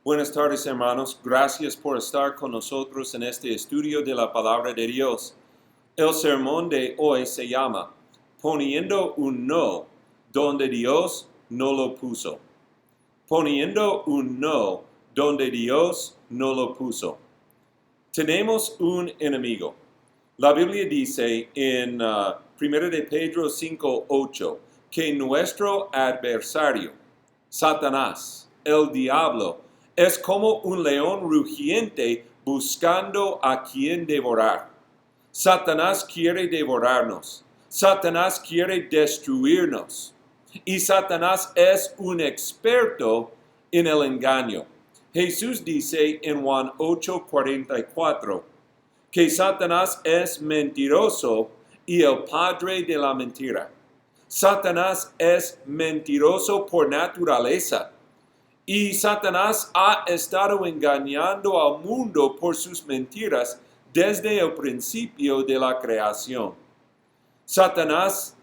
Buenas tardes, hermanos. Gracias por estar con nosotros en este estudio de la palabra de Dios. El sermón de hoy se llama Poniendo un no donde Dios no lo puso. Poniendo un no donde Dios no lo puso. Tenemos un enemigo. La Biblia dice en 1 de Pedro 5:8 que nuestro adversario, Satanás, el diablo, es como un león rugiente buscando a quien devorar. Satanás quiere devorarnos. Satanás quiere destruirnos. Y Satanás es un experto en el engaño. Jesús dice en Juan 8:44 que Satanás es mentiroso y el padre de la mentira. Satanás es mentiroso por naturaleza. Y Satanás ha estado engañando al mundo por sus mentiras desde el principio de la creación. Satanás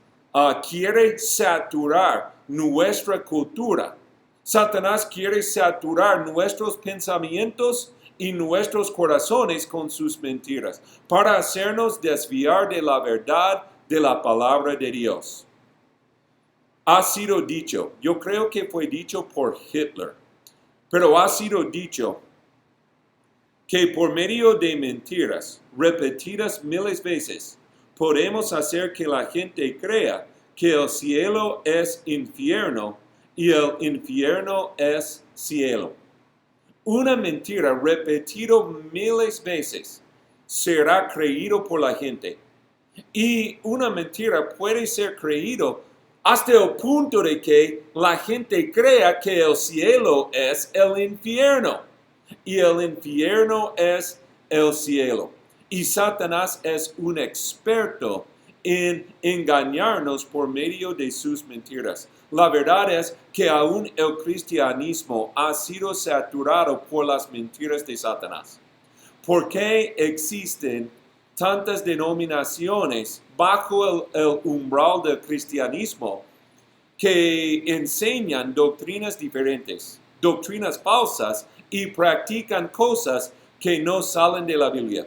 quiere saturar nuestra cultura. Satanás quiere saturar nuestros pensamientos y nuestros corazones con sus mentiras para hacernos desviar de la verdad de la palabra de Dios. Ha sido dicho, yo creo que fue dicho por Hitler, pero ha sido dicho que por medio de mentiras repetidas miles veces, podemos hacer que la gente crea que el cielo es infierno y el infierno es cielo. Una mentira repetida miles veces será creído por la gente. Y una mentira puede ser creído hasta el punto de que la gente crea que el cielo es el infierno y el infierno es el cielo. Y Satanás es un experto en engañarnos por medio de sus mentiras. La verdad es que aún el cristianismo ha sido saturado por las mentiras de Satanás. ¿Por qué existen tantas denominaciones bajo el umbral del cristianismo que enseñan doctrinas diferentes, doctrinas falsas y practican cosas que no salen de la Biblia?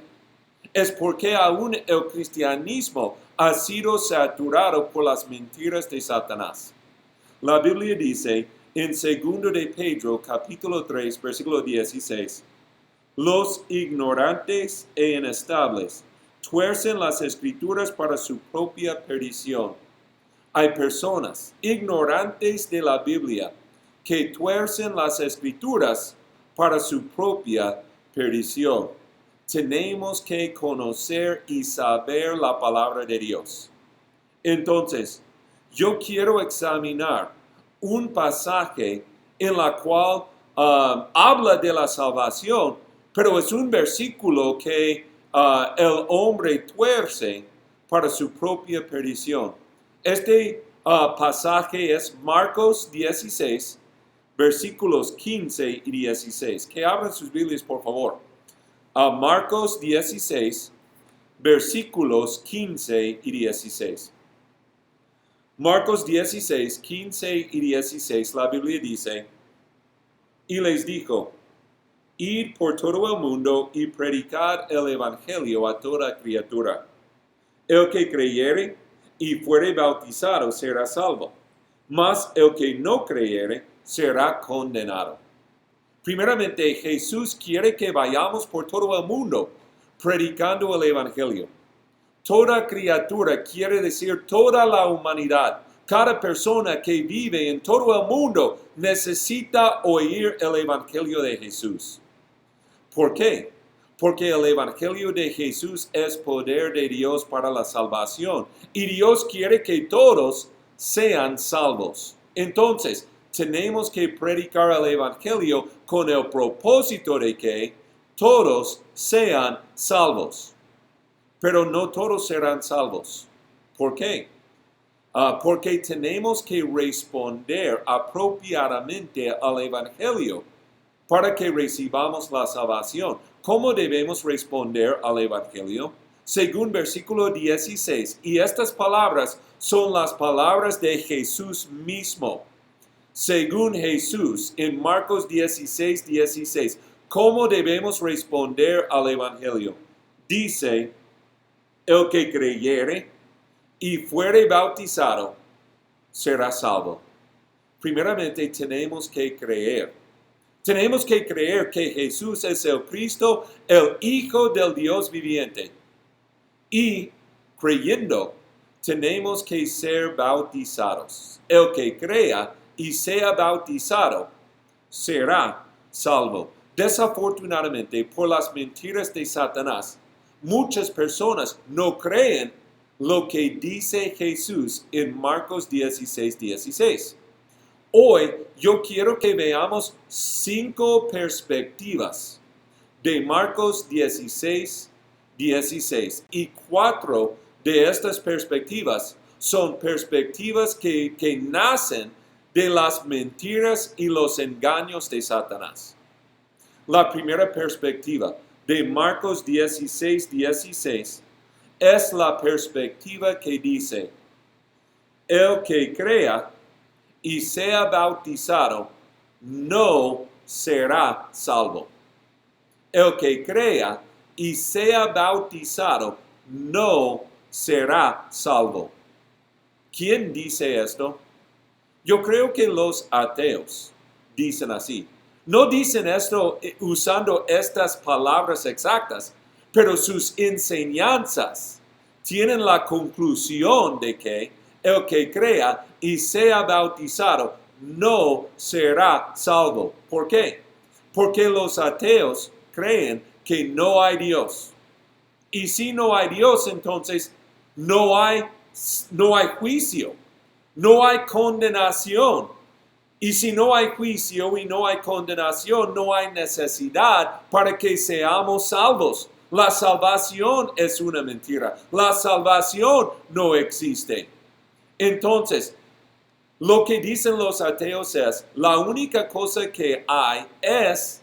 Es porque aún el cristianismo ha sido saturado por las mentiras de Satanás. La Biblia dice en 2 de Pedro, capítulo 3, versículo 16, los ignorantes e inestables tuercen las escrituras para su propia perdición. Hay personas ignorantes de la Biblia que tuercen las escrituras para su propia perdición. Tenemos que conocer y saber la palabra de Dios. Entonces, yo quiero examinar un pasaje en la cual habla de la salvación, pero es un versículo que el hombre tuerce para su propia perdición. Este pasaje es Marcos 16, versículos 15 y 16. Que abran sus Biblias, por favor. Marcos 16, versículos 15 y 16. Marcos 16, 15 y 16, la Biblia dice, y les dijo, id por todo el mundo y predicad el evangelio a toda criatura. El que creyere y fuere bautizado será salvo, mas el que no creyere será condenado. Primeramente, Jesús quiere que vayamos por todo el mundo predicando el evangelio. Toda criatura quiere decir toda la humanidad. Cada persona que vive en todo el mundo necesita oír el evangelio de Jesús. ¿Por qué? Porque el evangelio de Jesús es poder de Dios para la salvación. Y Dios quiere que todos sean salvos. Entonces, tenemos que predicar el evangelio con el propósito de que todos sean salvos. Pero no todos serán salvos. ¿Por qué? Porque tenemos que responder apropiadamente al evangelio para que recibamos la salvación. ¿Cómo debemos responder al evangelio? Según versículo 16, y estas palabras son las palabras de Jesús mismo. según Jesús, en Marcos 16:16, ¿cómo debemos responder al Evangelio? Dice, el que creyere y fuere bautizado será salvo. Primeramente tenemos que creer. Tenemos que creer que Jesús es el Cristo, el Hijo del Dios viviente. Y creyendo, tenemos que ser bautizados. El que crea y sea bautizado será salvo. Desafortunadamente, por las mentiras de Satanás, muchas personas no creen lo que dice Jesús en Marcos 16:16. Hoy yo quiero que veamos 5 perspectivas de Marcos 16:16 y 4 de estas perspectivas son perspectivas que nacen de las mentiras y los engaños de Satanás. La primera perspectiva de Marcos 16:16 es la perspectiva que dice, el que crea y sea bautizado no será salvo. El que crea y sea bautizado no será salvo. ¿Quién dice esto? Yo creo que los ateos dicen así. No dicen esto usando estas palabras exactas, pero sus enseñanzas tienen la conclusión de que el que crea y sea bautizado no será salvo. ¿Por qué? Porque los ateos creen que no hay Dios. Y si no hay Dios, entonces no hay juicio, no hay condenación. Y si no hay juicio y no hay condenación, no hay necesidad para que seamos salvos. La salvación es una mentira. La salvación no existe. Entonces, lo que dicen los ateos es, la única cosa que hay es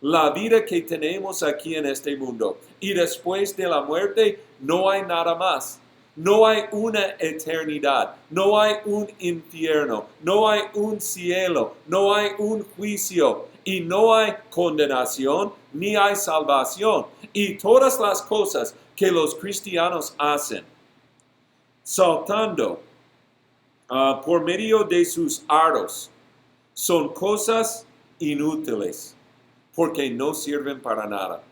la vida que tenemos aquí en este mundo. Y después de la muerte no hay nada más. No hay una eternidad, no hay un infierno, no hay un cielo, no hay un juicio y no hay condenación ni hay salvación. Y todas las cosas que los cristianos hacen, saltando por medio de sus aros, son cosas inútiles porque no sirven para nada.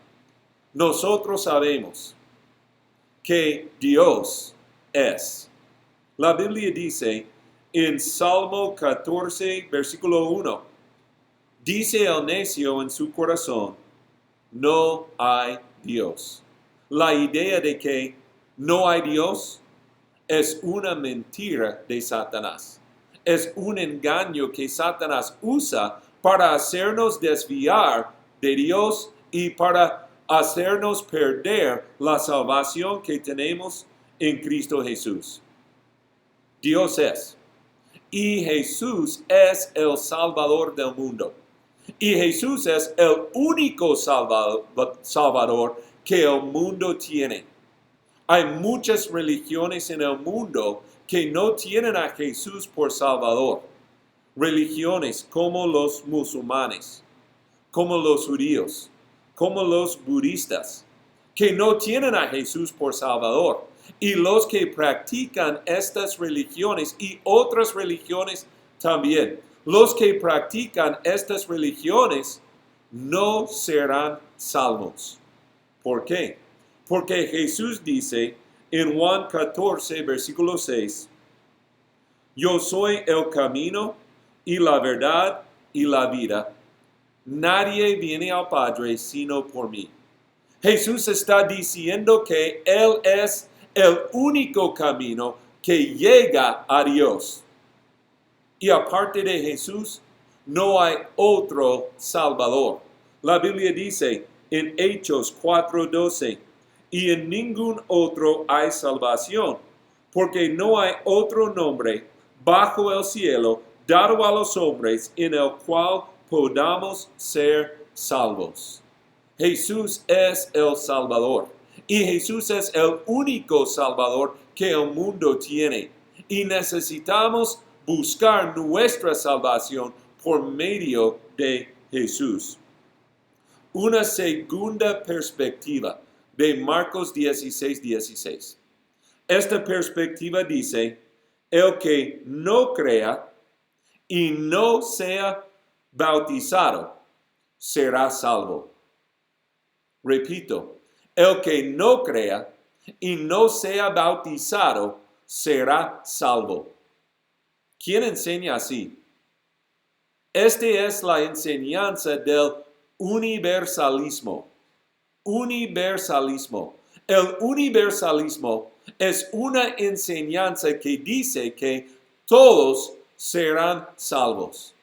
Nosotros sabemos que Dios es. La Biblia dice en Salmo 14, versículo 1, dice el necio en su corazón, no hay Dios. La idea de que no hay Dios es una mentira de Satanás. Es un engaño que Satanás usa para hacernos desviar de Dios y para hacernos perder la salvación que tenemos en Cristo Jesús. Dios es. Y Jesús es el Salvador del mundo. Y Jesús es el único Salvador que el mundo tiene. Hay muchas religiones en el mundo que no tienen a Jesús por Salvador. Religiones como los musulmanes, como los judíos, como los budistas, que no tienen a Jesús por Salvador. Y los que practican estas religiones y otras religiones también, los que practican estas religiones no serán salvos. ¿Por qué? Porque Jesús dice en Juan 14, versículo 6, yo soy el camino y la verdad y la vida. Nadie viene al Padre sino por mí. Jesús está diciendo que Él es el único camino que llega a Dios. Y aparte de Jesús, no hay otro Salvador. La Biblia dice en Hechos 4:12, y en ningún otro hay salvación, porque no hay otro nombre bajo el cielo dado a los hombres en el cual podamos ser salvos. Jesús es el Salvador. Y Jesús es el único Salvador que el mundo tiene. Y necesitamos buscar nuestra salvación por medio de Jesús. Una segunda perspectiva de Marcos 16:16. Esta perspectiva dice, el que no crea y no sea bautizado será salvo. Repito, el que no crea y no sea bautizado será salvo. ¿Quién enseña así? Esta es la enseñanza del universalismo. Universalismo. El universalismo es una enseñanza que dice que todos serán salvos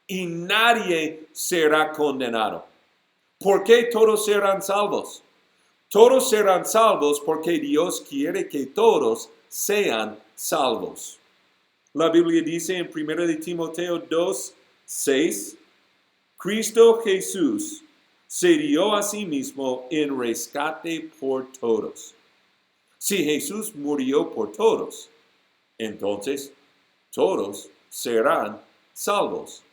y nadie será condenado. ¿Por qué todos serán salvos? Todos serán salvos porque Dios quiere que todos sean salvos. La Biblia dice en 1 de Timoteo 2:6, Cristo Jesús se dio a sí mismo en rescate por todos. Si Jesús murió por todos, entonces todos serán salvos.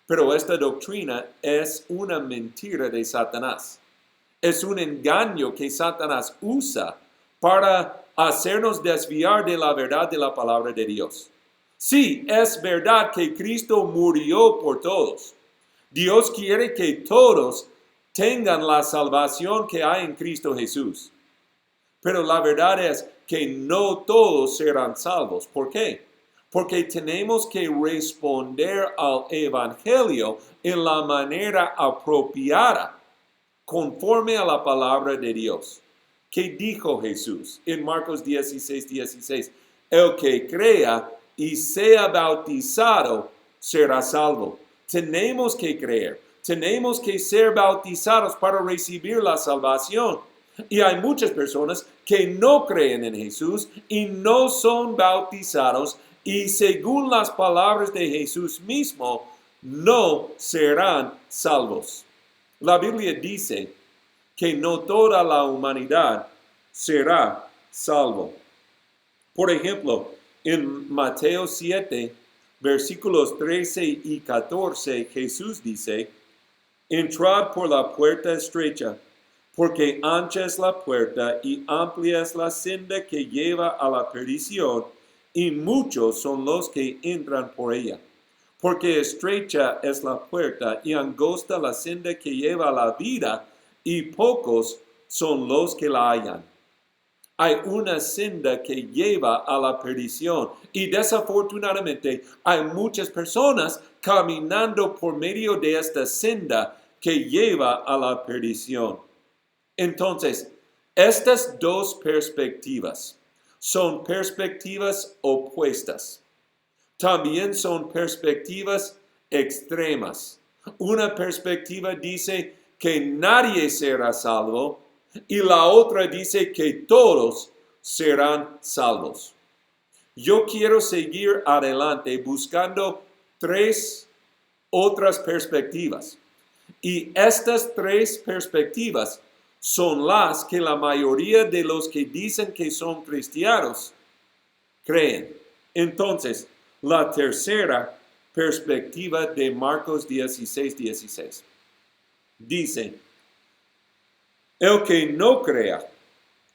Pero esta doctrina es una mentira de Satanás. Es un engaño que Satanás usa para hacernos desviar de la verdad de la palabra de Dios. Sí, es verdad que Cristo murió por todos. Dios quiere que todos tengan la salvación que hay en Cristo Jesús. Pero la verdad es que no todos serán salvos. ¿Por qué? Porque tenemos que responder al Evangelio en la manera apropiada, conforme a la palabra de Dios. ¿Qué dijo Jesús en Marcos 16:16? El que crea y sea bautizado será salvo. Tenemos que creer, tenemos que ser bautizados para recibir la salvación. Y hay muchas personas que no creen en Jesús y no son bautizados y según las palabras de Jesús mismo, no serán salvos. La Biblia dice que no toda la humanidad será salvo. Por ejemplo, en Mateo 7, versículos 13 y 14, Jesús dice, entrad por la puerta estrecha, porque ancha es la puerta y amplia es la senda que lleva a la perdición, y muchos son los que entran por ella. Porque estrecha es la puerta y angosta la senda que lleva a la vida, y pocos son los que la hallan. Hay una senda que lleva a la perdición y desafortunadamente hay muchas personas caminando por medio de esta senda que lleva a la perdición. Entonces, estas dos perspectivas son perspectivas opuestas. También son perspectivas extremas. Una perspectiva dice que nadie será salvo y la otra dice que todos serán salvos. Yo quiero seguir adelante buscando tres otras perspectivas. Y estas tres perspectivas son las que la mayoría de los que dicen que son cristianos creen. Entonces, la tercera perspectiva de Marcos 16:16 dice, el que no crea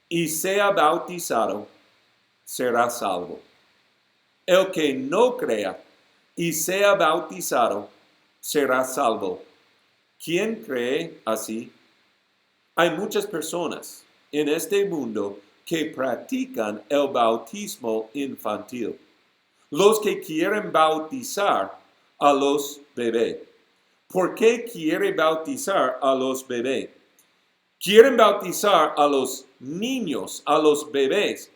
y sea bautizado será salvo. El que no crea y sea bautizado será salvo. ¿Quién cree así? Hay muchas personas en este mundo que practican el bautismo infantil. Los que quieren bautizar a los bebés. ¿Por qué quiere bautizar a los bebés? Quieren bautizar a los niños, a los bebés,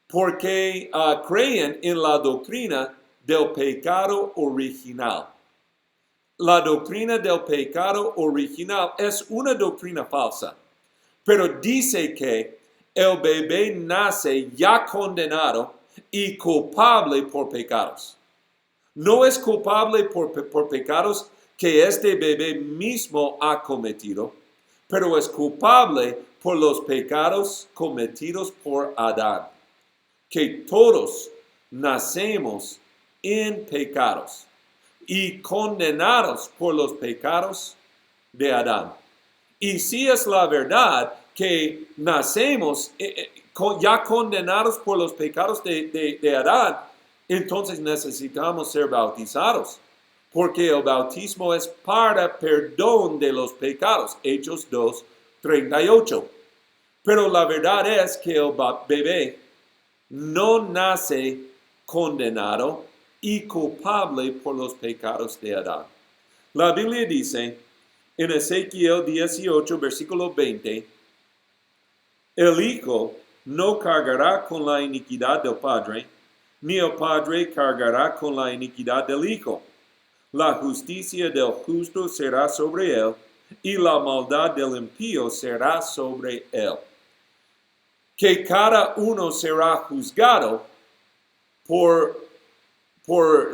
porque creen en la doctrina del pecado original. La doctrina del pecado original es una doctrina falsa, pero dice que el bebé nace ya condenado y culpable por pecados. No es culpable por pecados que este bebé mismo ha cometido, pero es culpable por los pecados cometidos por Adán. Que todos nacemos en pecados y condenados por los pecados de Adán. Y si es la verdad que nacemos ya condenados por los pecados de Adán, entonces necesitamos ser bautizados, porque el bautismo es para perdón de los pecados, Hechos 2:38. Pero la verdad es que el bebé no nace condenado y culpable por los pecados de Adán. La Biblia dice en Ezequiel 18, versículo 20, el hijo no cargará con la iniquidad del padre, ni el padre cargará con la iniquidad del hijo. La justicia del justo será sobre él, y la maldad del impío será sobre él. Que cada uno será juzgado por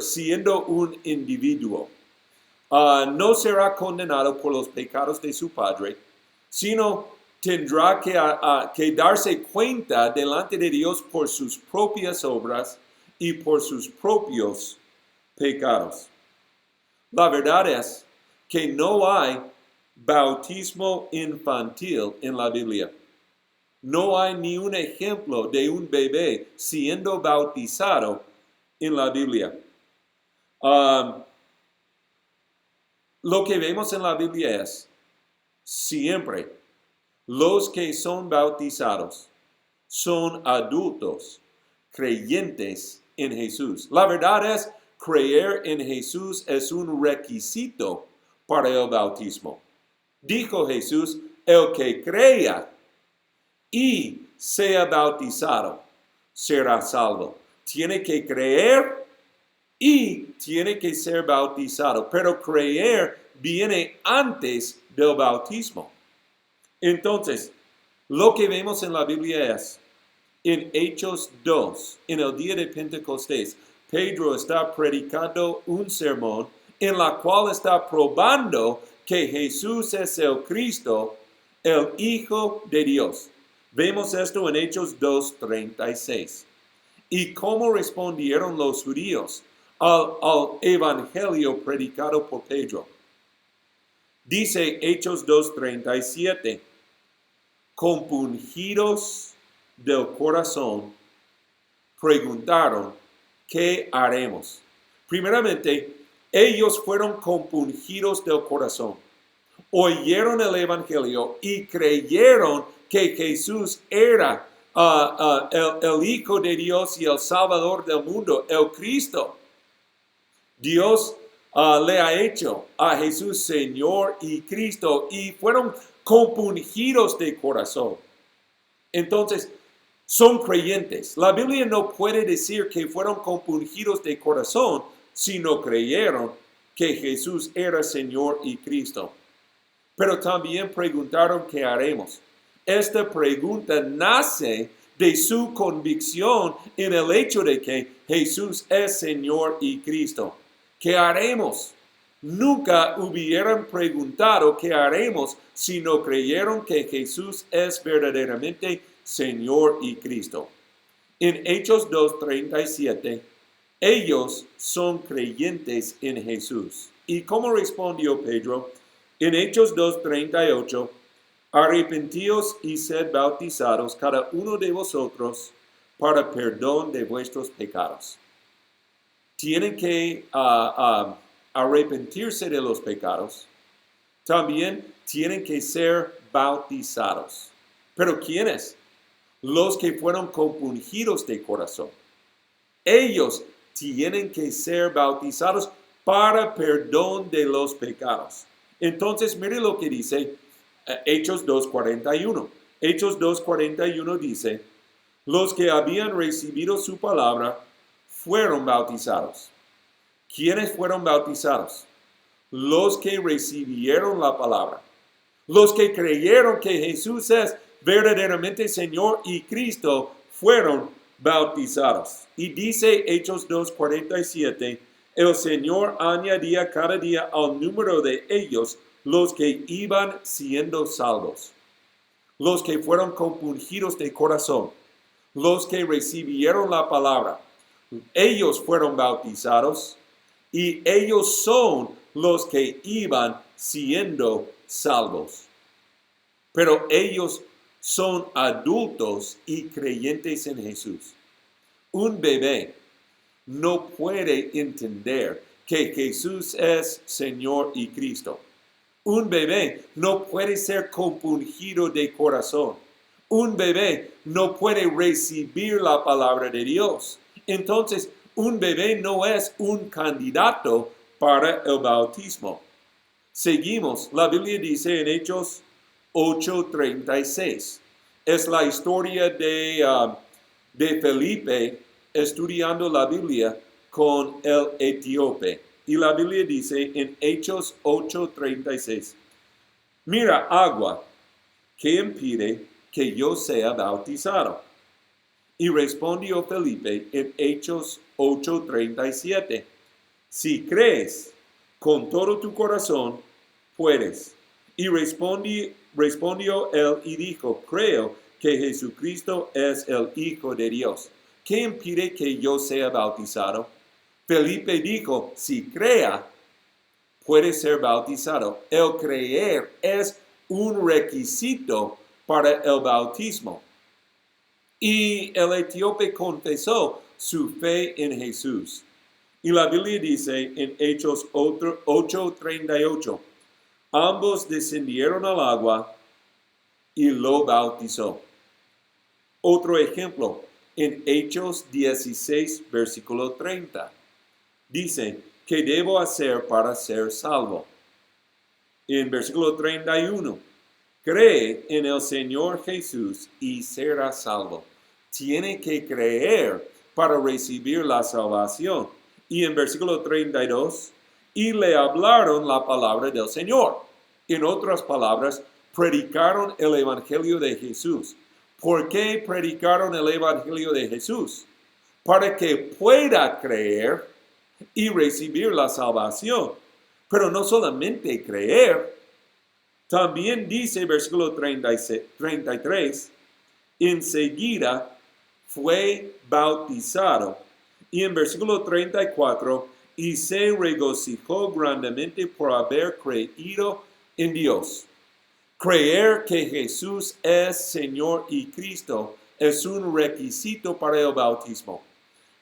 siendo un individuo. No será condenado por los pecados de su padre, sino tendrá que darse cuenta delante de Dios por sus propias obras y por sus propios pecados. La verdad es que no hay bautismo infantil en la Biblia. No hay ni un ejemplo de un bebé siendo bautizado en la Biblia. Lo que vemos en la Biblia es siempre los que son bautizados son adultos creyentes en Jesús. La verdad es, creer en Jesús es un requisito para el bautismo. Dijo Jesús, el que crea y sea bautizado será salvo. Tiene que creer y tiene que ser bautizado, pero creer viene antes del bautismo. Entonces, lo que vemos en la Biblia es, en Hechos 2, en el día de Pentecostés, Pedro está predicando un sermón en la cual está probando que Jesús es el Cristo, el Hijo de Dios. Vemos esto en Hechos 2:36. ¿Y cómo respondieron los judíos al evangelio predicado por Pedro? Dice Hechos 2:37, compungidos del corazón, preguntaron, ¿qué haremos? Primeramente, ellos fueron compungidos del corazón. Oyeron el evangelio y creyeron que Jesús era el Hijo de Dios y el Salvador del mundo, el Cristo. Dios le ha hecho a Jesús Señor y Cristo y fueron compungidos de corazón. Entonces, son creyentes. La Biblia no puede decir que fueron compungidos de corazón si no creyeron que Jesús era Señor y Cristo. Pero también preguntaron qué haremos. Esta pregunta nace de su convicción en el hecho de que Jesús es Señor y Cristo. ¿Qué haremos? Nunca hubieran preguntado qué haremos si no creyeron que Jesús es verdaderamente Señor y Cristo. En Hechos 2:37, ellos son creyentes en Jesús. ¿Y cómo respondió Pedro? En Hechos 2:38, arrepentíos y sed bautizados cada uno de vosotros para perdón de vuestros pecados. Tienen que arrepentirse de los pecados. También tienen que ser bautizados. ¿Pero quiénes? Los que fueron compungidos de corazón. Ellos tienen que ser bautizados para perdón de los pecados. Entonces, mire lo que dice Hechos 2:41. Hechos 2:41 dice, los que habían recibido su palabra fueron bautizados. ¿Quiénes fueron bautizados? Los que recibieron la palabra. Los que creyeron que Jesús es verdaderamente Señor y Cristo fueron bautizados. Y dice Hechos 2:47, el Señor añadía cada día al número de ellos los que iban siendo salvos. Los que fueron compungidos de corazón. Los que recibieron la palabra. Ellos fueron bautizados y ellos son los que iban siendo salvos. Pero ellos son adultos y creyentes en Jesús. Un bebé no puede entender que Jesús es Señor y Cristo. Un bebé no puede ser compungido de corazón. Un bebé no puede recibir la palabra de Dios. Entonces, un bebé no es un candidato para el bautismo. Seguimos, la Biblia dice en Hechos 8:36. Es la historia de Felipe estudiando la Biblia con el etíope. Y la Biblia dice en Hechos 8:36, mira agua, ¿qué impide que yo sea bautizado? Y respondió Felipe en Hechos 8:37, si crees con todo tu corazón, puedes. Y respondió él y dijo, creo que Jesucristo es el Hijo de Dios. ¿Qué impide que yo sea bautizado? Felipe dijo, si crea, puede ser bautizado. El creer es un requisito para el bautismo. Y el etíope confesó su fe en Jesús. Y la Biblia dice en Hechos 8:38, ambos descendieron al agua y lo bautizó. Otro ejemplo, en Hechos 16, versículo 30. Dice, ¿qué debo hacer para ser salvo? En versículo 31, cree en el Señor Jesús y serás salvo. Tiene que creer para recibir la salvación. Y en versículo 32, y le hablaron la palabra del Señor. En otras palabras, predicaron el Evangelio de Jesús. ¿Por qué predicaron el Evangelio de Jesús? Para que pueda creer y recibir la salvación. Pero no solamente creer, también dice versículo 33, enseguida fue bautizado. Y en versículo 34, y se regocijó grandemente por haber creído en Dios. Creer que Jesús es Señor y Cristo es un requisito para el bautismo.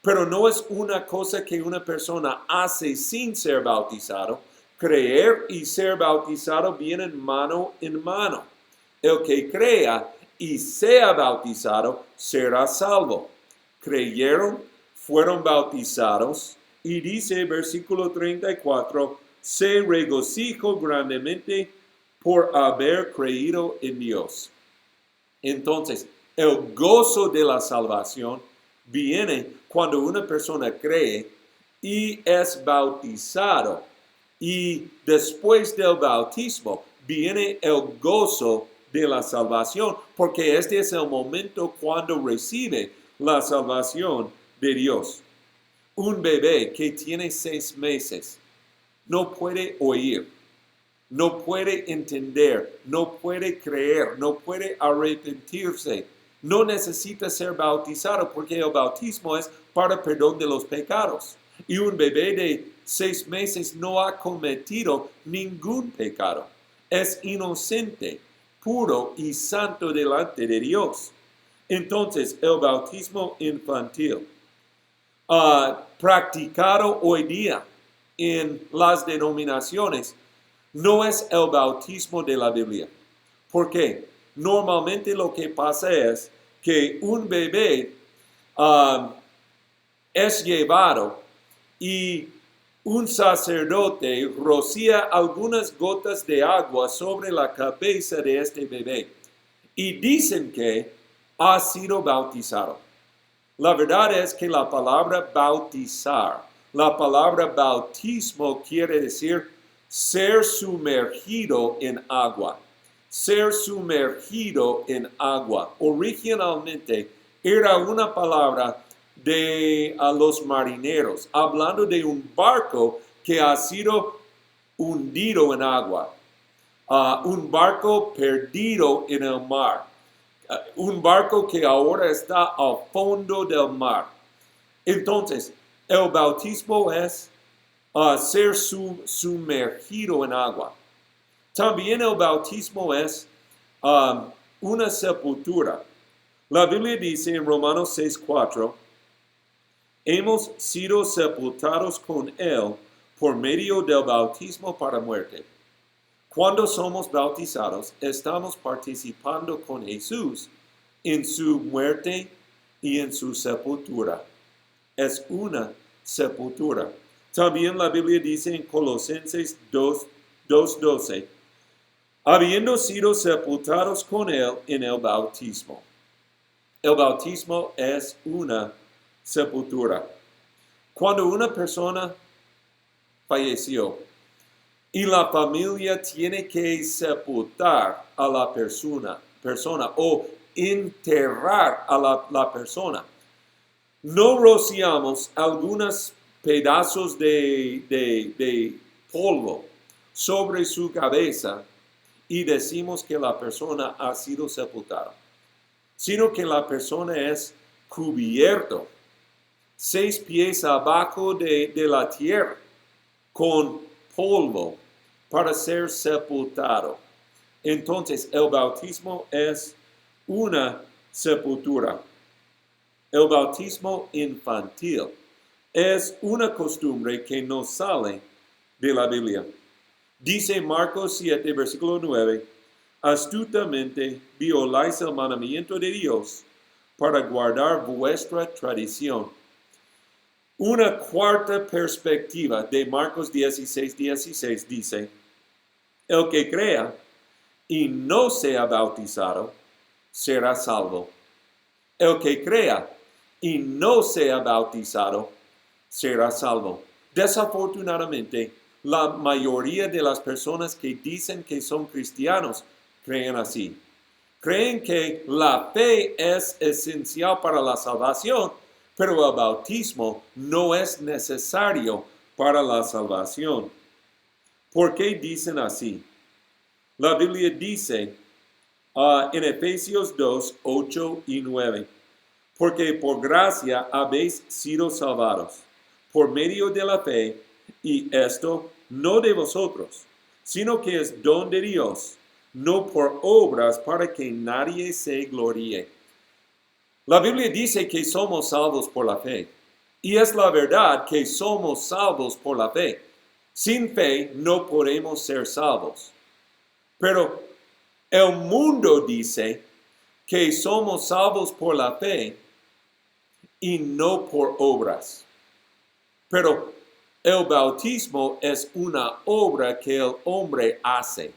Pero no es una cosa que una persona hace sin ser bautizado. Creer y ser bautizado vienen mano en mano. El que crea y sea bautizado será salvo. Creyeron, fueron bautizados y dice versículo 34, se regocijó grandemente por haber creído en Dios. Entonces, el gozo de la salvación viene cuando una persona cree y es bautizado. Y después del bautismo viene el gozo de la salvación, porque este es el momento cuando recibe la salvación de Dios. Un bebé que tiene 6 meses no puede oír, no puede entender, no puede creer, no puede arrepentirse. No necesita ser bautizado porque el bautismo es para perdón de los pecados. Y un bebé de 6 meses no ha cometido ningún pecado. Es inocente, puro y santo delante de Dios. Entonces, el bautismo infantil, practicado hoy día en las denominaciones, no es el bautismo de la Biblia. ¿Por qué? Normalmente lo que pasa es que un bebé es llevado y un sacerdote rocía algunas gotas de agua sobre la cabeza de este bebé y dicen que ha sido bautizado. La verdad es que la palabra bautizar, la palabra bautismo quiere decir ser sumergido en agua. Ser sumergido en agua. Originalmente era una palabra de los marineros, hablando de un barco que ha sido hundido en agua. Un barco perdido en el mar. Un barco que ahora está al fondo del mar. Entonces, el bautismo es ser sumergido en agua. También el bautismo es una sepultura. La Biblia dice en Romanos 6:4, hemos sido sepultados con Él por medio del bautismo para muerte. Cuando somos bautizados, estamos participando con Jesús en su muerte y en su sepultura. Es una sepultura. También la Biblia dice en Colosenses 2:12, habiendo sido sepultados con Él en el bautismo. El bautismo es una sepultura. Cuando una persona falleció y la familia tiene que sepultar a la persona o enterrar a la persona, no rociamos algunos pedazos de polvo sobre su cabeza y decimos que la persona ha sido sepultada, sino que la persona es cubierto 6 pies abajo de la tierra con polvo para ser sepultado. Entonces, el bautismo es una sepultura. El bautismo infantil es una costumbre que no sale de la Biblia. Dice Marcos 7, versículo 9, astutamente violáis el mandamiento de Dios para guardar vuestra tradición. Una cuarta perspectiva de Marcos 16:16 dice, el que crea y no sea bautizado será salvo. El que crea y no sea bautizado será salvo. Desafortunadamente, la mayoría de las personas que dicen que son cristianos creen así. Creen que la fe es esencial para la salvación, pero el bautismo no es necesario para la salvación. ¿Por qué dicen así? La Biblia dice en Efesios 2, 8 y 9, porque por gracia habéis sido salvados, por medio de la fe, y esto no de vosotros, sino que es don de Dios, no por obras para que nadie se gloríe. La Biblia dice que somos salvos por la fe, y es la verdad que somos salvos por la fe. Sin fe no podemos ser salvos. Pero el mundo dice que somos salvos por la fe y no por obras. Pero el bautismo es una obra que el hombre hace.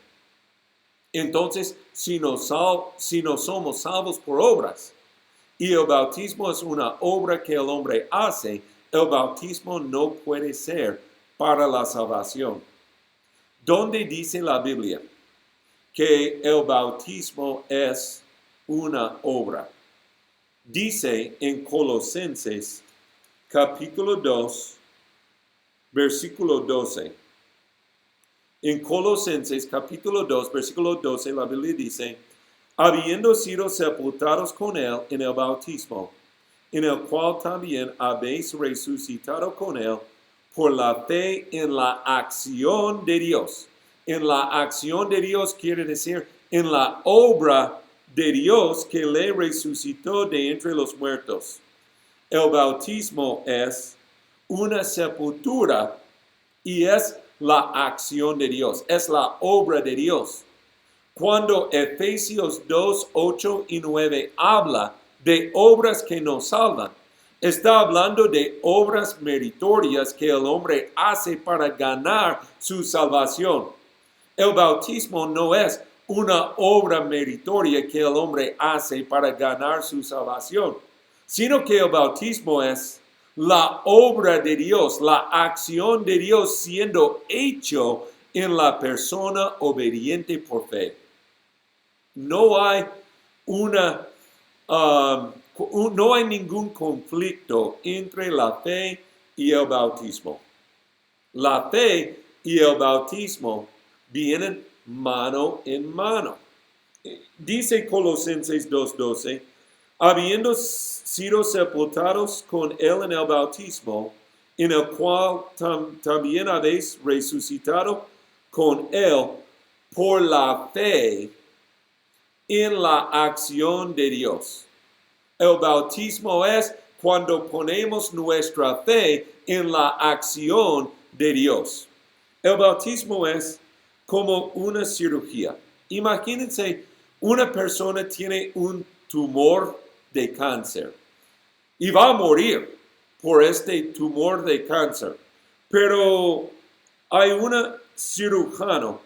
Entonces, si no somos salvos por obras y el bautismo es una obra que el hombre hace, el bautismo no puede ser para la salvación. ¿Dónde dice la Biblia que el bautismo es una obra? Dice en Colosenses capítulo 2, versículo 12. En Colosenses capítulo 2, versículo 12, la Biblia dice, habiendo sido sepultados con Él en el bautismo, en el cual también habéis resucitado con Él por la fe en la acción de Dios. En la acción de Dios quiere decir en la obra de Dios que le resucitó de entre los muertos. El bautismo es una sepultura y es la acción de Dios, es la obra de Dios. Cuando Efesios 2, 8 y 9 habla de obras que nos salvan, está hablando de obras meritorias que el hombre hace para ganar su salvación. El bautismo no es una obra meritoria que el hombre hace para ganar su salvación, sino que el bautismo es la obra de Dios, la acción de Dios siendo hecho en la persona obediente por fe. No hay no hay ningún conflicto entre la fe y el bautismo. La fe y el bautismo vienen mano en mano. Dice Colosenses 2:12, habiendo sido sepultados con él en el bautismo, en el cual también habéis resucitado con él por la fe en la acción de Dios. El bautismo es cuando ponemos nuestra fe en la acción de Dios. El bautismo es como una cirugía. Imagínense, una persona tiene un tumor de cáncer y va a morir por este tumor de cáncer. Pero hay un cirujano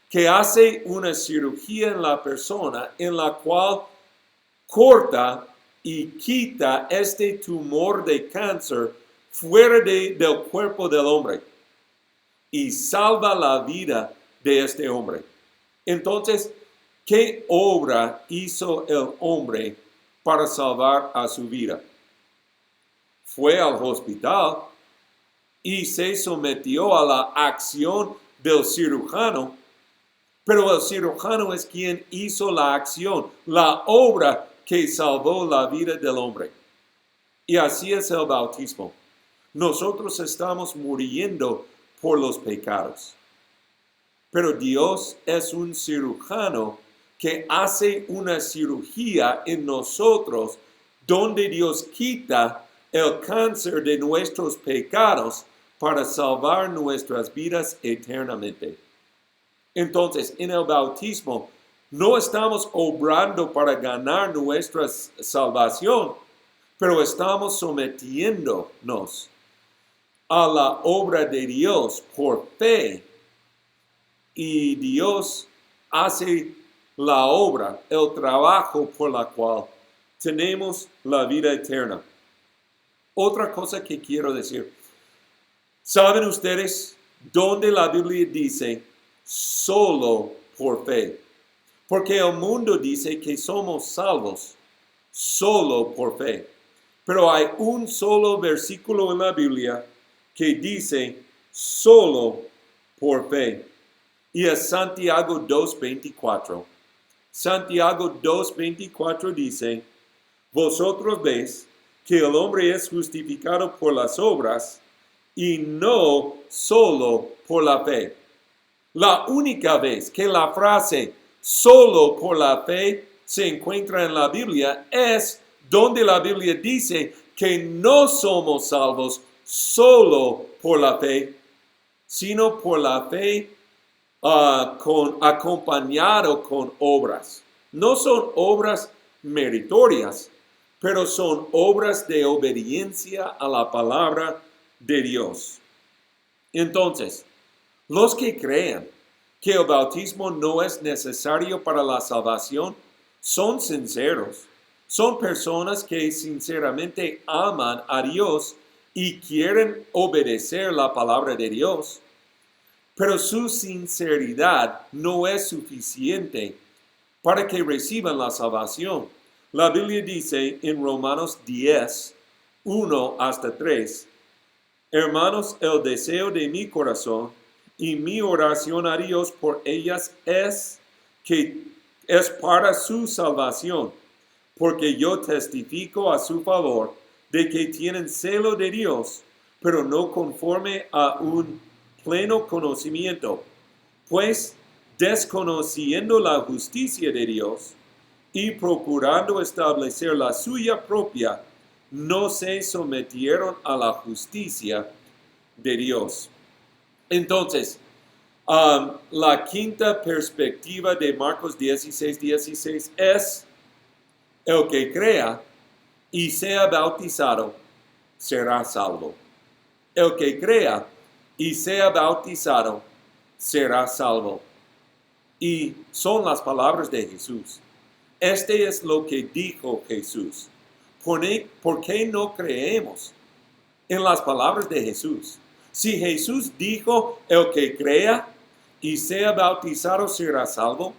que hace una cirugía en la persona en la cual corta y quita este tumor de cáncer fuera del cuerpo del hombre y salva la vida de este hombre. Entonces, ¿qué obra hizo el hombre para salvar a su vida? Fue al hospital y se sometió a la acción del cirujano, pero el cirujano es quien hizo la acción, la obra que salvó la vida del hombre. Y así es el bautismo. Nosotros estamos muriendo por los pecados. Pero Dios es un cirujano que hace una cirugía en nosotros donde Dios quita el cáncer de nuestros pecados para salvar nuestras vidas eternamente. Entonces, en el bautismo, no estamos obrando para ganar nuestra salvación, pero estamos sometiéndonos a la obra de Dios por fe. Y Dios hace la obra, el trabajo por la cual tenemos la vida eterna. Otra cosa que quiero decir. ¿Saben ustedes dónde la Biblia dice solo por fe? Porque el mundo dice que somos salvos solo por fe. Pero hay un solo versículo en la Biblia que dice solo por fe. Y es Santiago 2:24. Santiago 2:24 dice, vosotros veis que el hombre es justificado por las obras y no solo por la fe. La única vez que la frase solo por la fe se encuentra en la Biblia es donde la Biblia dice que no somos salvos solo por la fe, sino por la fe acompañado con obras. No son obras meritorias, pero son obras de obediencia a la palabra de Dios. Entonces, los que crean que el bautismo no es necesario para la salvación son sinceros. Son personas que sinceramente aman a Dios y quieren obedecer la palabra de Dios. Pero su sinceridad no es suficiente para que reciban la salvación. La Biblia dice en Romanos 10, 1 hasta 3, hermanos, el deseo de mi corazón y mi oración a Dios por ellas es para su salvación, porque yo testifico a su favor de que tienen celo de Dios, pero no conforme a un pleno conocimiento, pues desconociendo la justicia de Dios y procurando establecer la suya propia, no se sometieron a la justicia de Dios. Entonces, la quinta perspectiva de Marcos 16:16 es el que crea y sea bautizado será salvo. El que crea y sea bautizado será salvo. Y son las palabras de Jesús. Este es lo que dijo Jesús. ¿Por qué no creemos en las palabras de Jesús? Si Jesús dijo, el que crea y sea bautizado será salvo,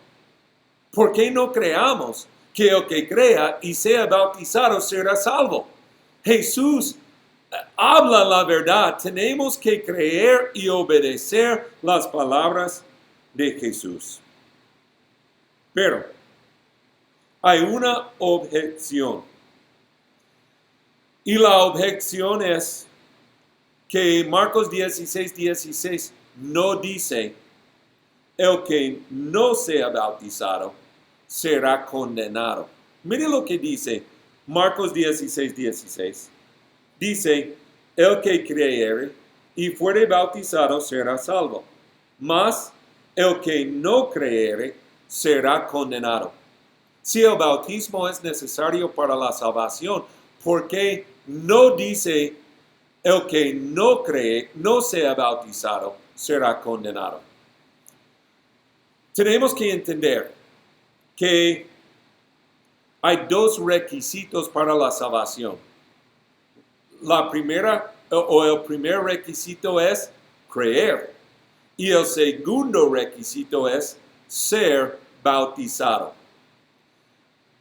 ¿por qué no creamos que el que crea y sea bautizado será salvo? Jesús habla la verdad. Tenemos que creer y obedecer las palabras de Jesús. Pero hay una objeción. Y la objeción es que Marcos 16:16 no dice, el que no sea bautizado será condenado. Mire lo que dice Marcos 16:16. Dice, el que creyere y fuere bautizado será salvo, mas el que no creyere será condenado. Si el bautismo es necesario para la salvación, ¿por qué no dice el que no cree, no sea bautizado, será condenado? Tenemos que entender que hay dos requisitos para la salvación. El primer requisito es creer y el segundo requisito es ser bautizado.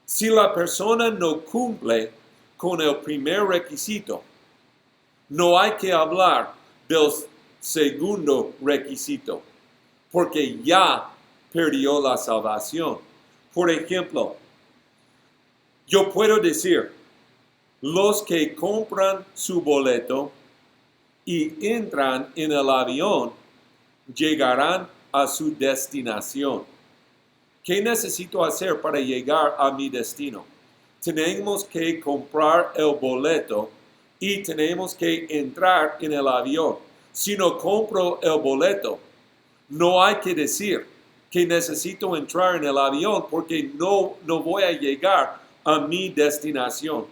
Si la persona no cumple con el primer requisito, no hay que hablar del segundo requisito, porque ya perdió la salvación. Por ejemplo, yo puedo decir, los que compran su boleto y entran en el avión llegarán a su destinación. ¿Qué necesito hacer para llegar a mi destino? Tenemos que comprar el boleto y tenemos que entrar en el avión. Si no compro el boleto, no hay que decir que necesito entrar en el avión porque no voy a llegar a mi destinación.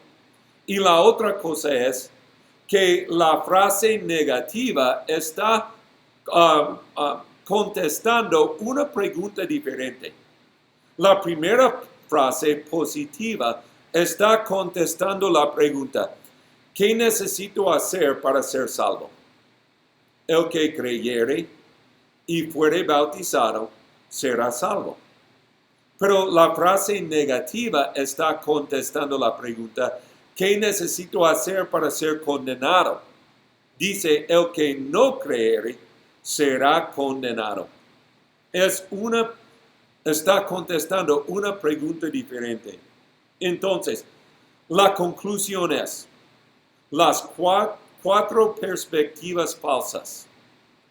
Y la otra cosa es que la frase negativa está contestando una pregunta diferente. La primera frase positiva está contestando la pregunta, ¿qué necesito hacer para ser salvo? El que creyere y fuere bautizado será salvo. Pero la frase negativa está contestando la pregunta, ¿qué necesito hacer para ser condenado? Dice, el que no creyere será condenado. Está contestando una pregunta diferente. Entonces, la conclusión es, las cuatro perspectivas falsas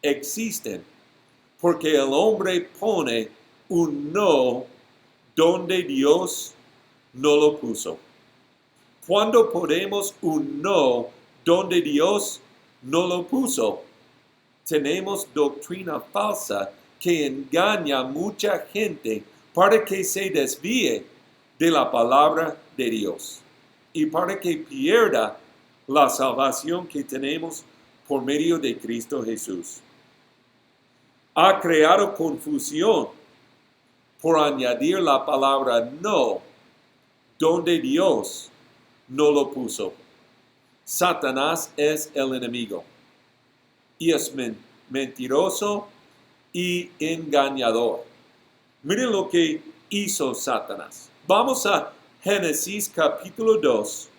existen porque el hombre pone un no donde Dios no lo puso. Cuando ponemos un no donde Dios no lo puso, tenemos doctrina falsa que engaña a mucha gente para que se desvíe de la palabra de Dios y para que pierda la salvación que tenemos por medio de Cristo Jesús. Ha creado confusión por añadir la palabra no donde Dios no lo puso. Satanás es el enemigo y es mentiroso y engañador. Miren lo que hizo Satanás. Vamos a Génesis capítulo 2,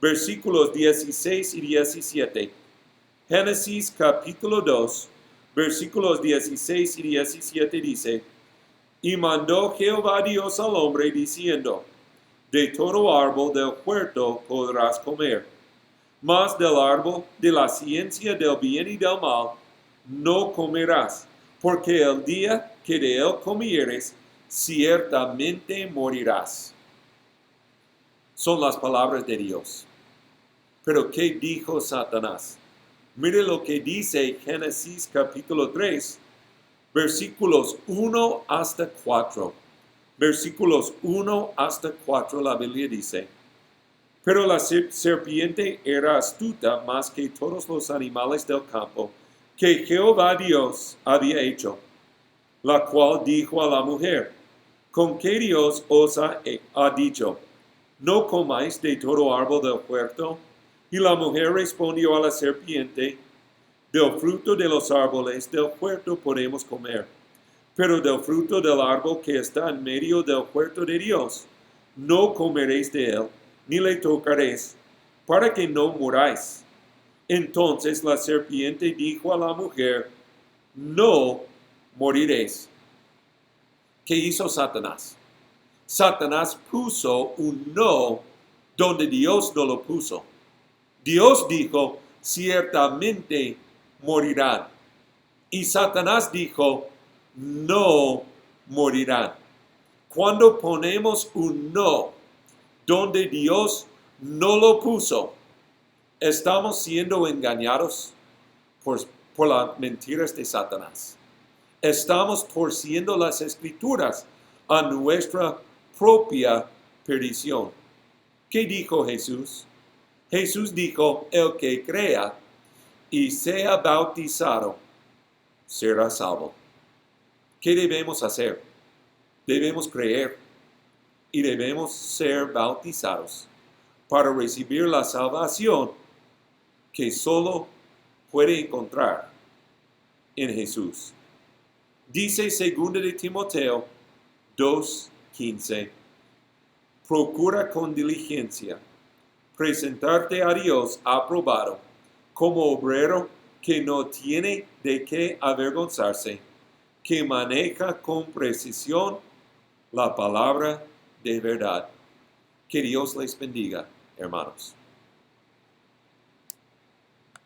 versículos 16 y 17. Génesis capítulo 2, versículos 16 y 17 dice, y mandó Jehová Dios al hombre diciendo, de todo árbol del huerto podrás comer, mas del árbol de la ciencia del bien y del mal no comerás, porque el día que de él comieres, ciertamente morirás. Son las palabras de Dios. Pero ¿qué dijo Satanás? Mire lo que dice Génesis capítulo 3, versículos 1 hasta 4. Versículos 1 hasta 4 la Biblia dice, pero la serpiente era astuta más que todos los animales del campo que Jehová Dios había hecho, la cual dijo a la mujer, ¿con qué Dios os ha dicho? ¿No comáis de todo árbol del huerto? Y la mujer respondió a la serpiente, del fruto de los árboles del huerto podemos comer, pero del fruto del árbol que está en medio del huerto de Dios, no comeréis de él, ni le tocaréis, para que no muráis. Entonces la serpiente dijo a la mujer, no moriréis. ¿Qué hizo Satanás? Satanás puso un no donde Dios no lo puso. Dios dijo, ciertamente morirán. Y Satanás dijo, no morirán. Cuando ponemos un no donde Dios no lo puso, estamos siendo engañados por las mentiras de Satanás. Estamos torciendo las escrituras a nuestra propia perdición. ¿Qué dijo Jesús? Jesús dijo, el que crea y sea bautizado será salvo. ¿Qué debemos hacer? Debemos creer y debemos ser bautizados para recibir la salvación que solo puede encontrar en Jesús. Dice 2 de Timoteo 2:15, procura con diligencia presentarte a Dios aprobado como obrero que no tiene de qué avergonzarse, que maneja con precisión la palabra de verdad. Que Dios les bendiga, hermanos.